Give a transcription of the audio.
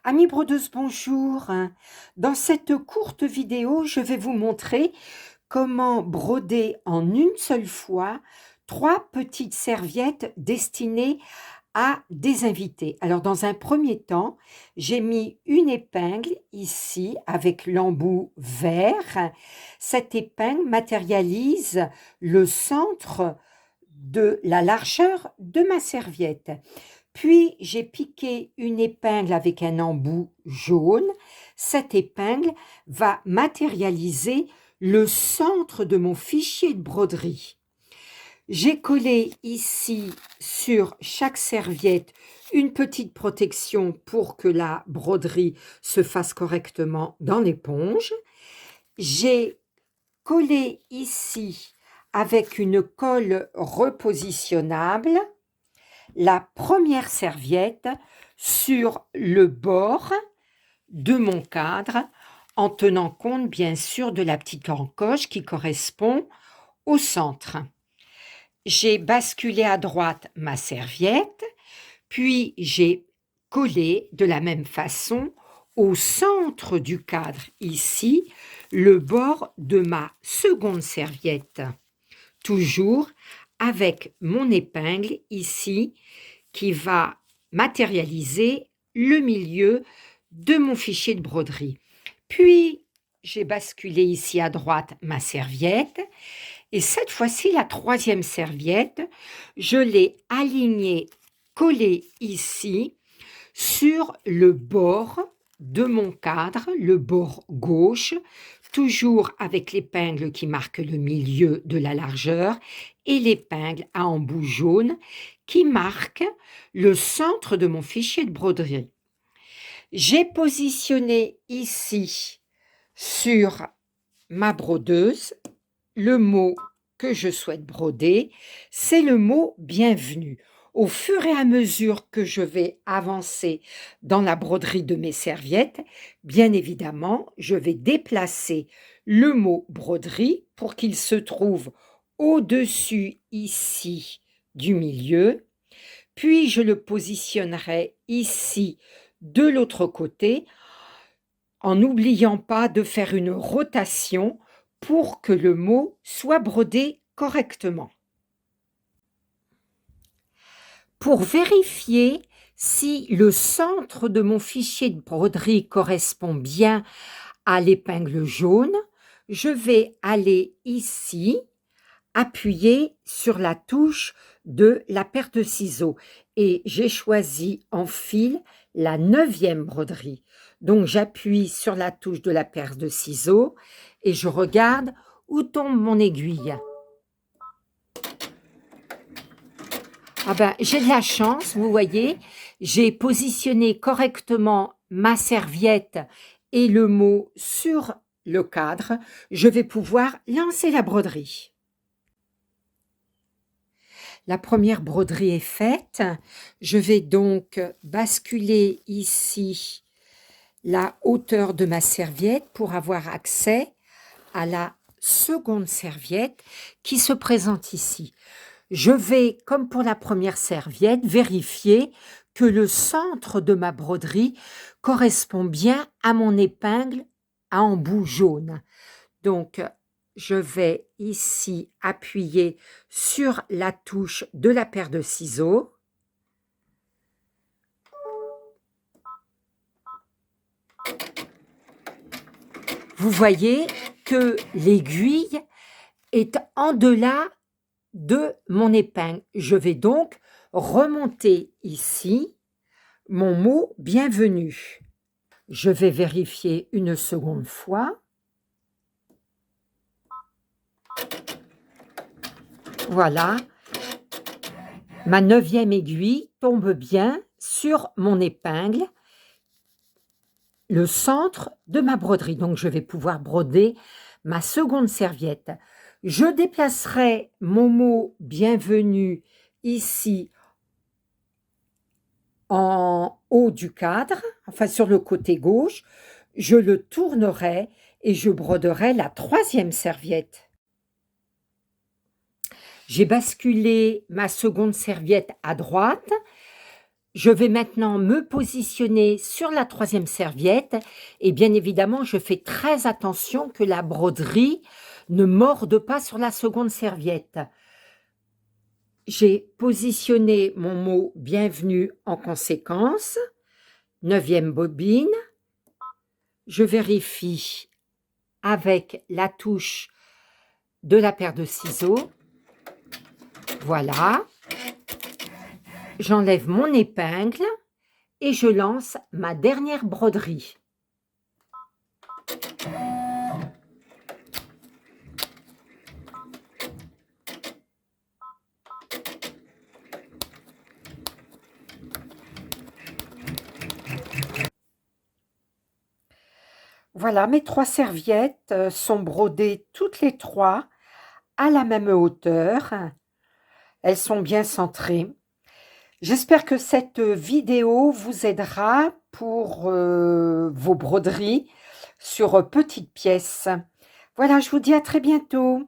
Amis brodeuses, bonjour. Dans cette courte vidéo, je vais vous montrer comment broder en une seule fois 3 petites serviettes destinées à des invités. Alors, dans un premier temps, j'ai mis une épingle ici avec l'embout vert. Cette épingle matérialise le centre de la largeur de ma serviette. Puis, j'ai piqué une épingle avec un embout jaune. Cette épingle va matérialiser le centre de mon fichier de broderie. J'ai collé ici sur chaque serviette une petite protection pour que la broderie se fasse correctement dans l'éponge. J'ai collé ici avec une colle repositionnable la première serviette sur le bord de mon cadre en tenant compte bien sûr de la petite encoche qui correspond au centre. J'ai basculé à droite ma serviette, puis j'ai collé de la même façon au centre du cadre ici le bord de ma seconde serviette, toujours avec mon épingle ici qui va matérialiser le milieu de mon fichier de broderie. Puis, j'ai basculé ici à droite ma serviette et cette fois-ci, la troisième serviette, je l'ai alignée, collée ici sur le bord de mon cadre, le bord gauche, toujours avec l'épingle qui marque le milieu de la largeur et l'épingle à embout jaune qui marque le centre de mon fichier de broderie. J'ai positionné ici sur ma brodeuse le mot que je souhaite broder, c'est le mot bienvenue. Au fur et à mesure que je vais avancer dans la broderie de mes serviettes, bien évidemment, je vais déplacer le mot broderie pour qu'il se trouve au-dessus ici du milieu, puis je le positionnerai ici de l'autre côté en n'oubliant pas de faire une rotation pour que le mot soit brodé correctement. Pour vérifier si le centre de mon fichier de broderie correspond bien à l'épingle jaune, je vais aller ici, appuyer sur la touche de la paire de ciseaux et j'ai choisi en fil la 9e broderie. Donc j'appuie sur la touche de la paire de ciseaux et je regarde où tombe mon aiguille. Ah ben, j'ai de la chance, vous voyez, j'ai positionné correctement ma serviette et le mot sur le cadre. Je vais pouvoir lancer la broderie. La première broderie est faite. Je vais donc basculer ici la hauteur de ma serviette pour avoir accès à la seconde serviette qui se présente ici. Je vais, comme pour la première serviette, vérifier que le centre de ma broderie correspond bien à mon épingle à embout jaune. Donc, je vais ici appuyer sur la touche de la paire de ciseaux. Vous voyez que l'aiguille est en delà de mon épingle. Je vais donc remonter ici mon mot bienvenue. Je vais vérifier une seconde fois. Voilà, ma 9e aiguille tombe bien sur mon épingle, le centre de ma broderie. Donc, je vais pouvoir broder ma seconde serviette. Je déplacerai mon mot bienvenue ici en haut du cadre, enfin sur le côté gauche. Je le tournerai et je broderai la 3e serviette. J'ai basculé ma seconde serviette à droite. Je vais maintenant me positionner sur la troisième serviette et bien évidemment, je fais très attention que la broderie ne morde pas sur la seconde serviette. J'ai positionné mon mot bienvenue en conséquence. 9e bobine. Je vérifie avec la touche de la paire de ciseaux. Voilà. J'enlève mon épingle et je lance ma dernière broderie. Voilà, mes 3 serviettes sont brodées toutes les 3 à la même hauteur. Elles sont bien centrées. J'espère que cette vidéo vous aidera pour vos broderies sur petites pièces. Voilà, je vous dis à très bientôt.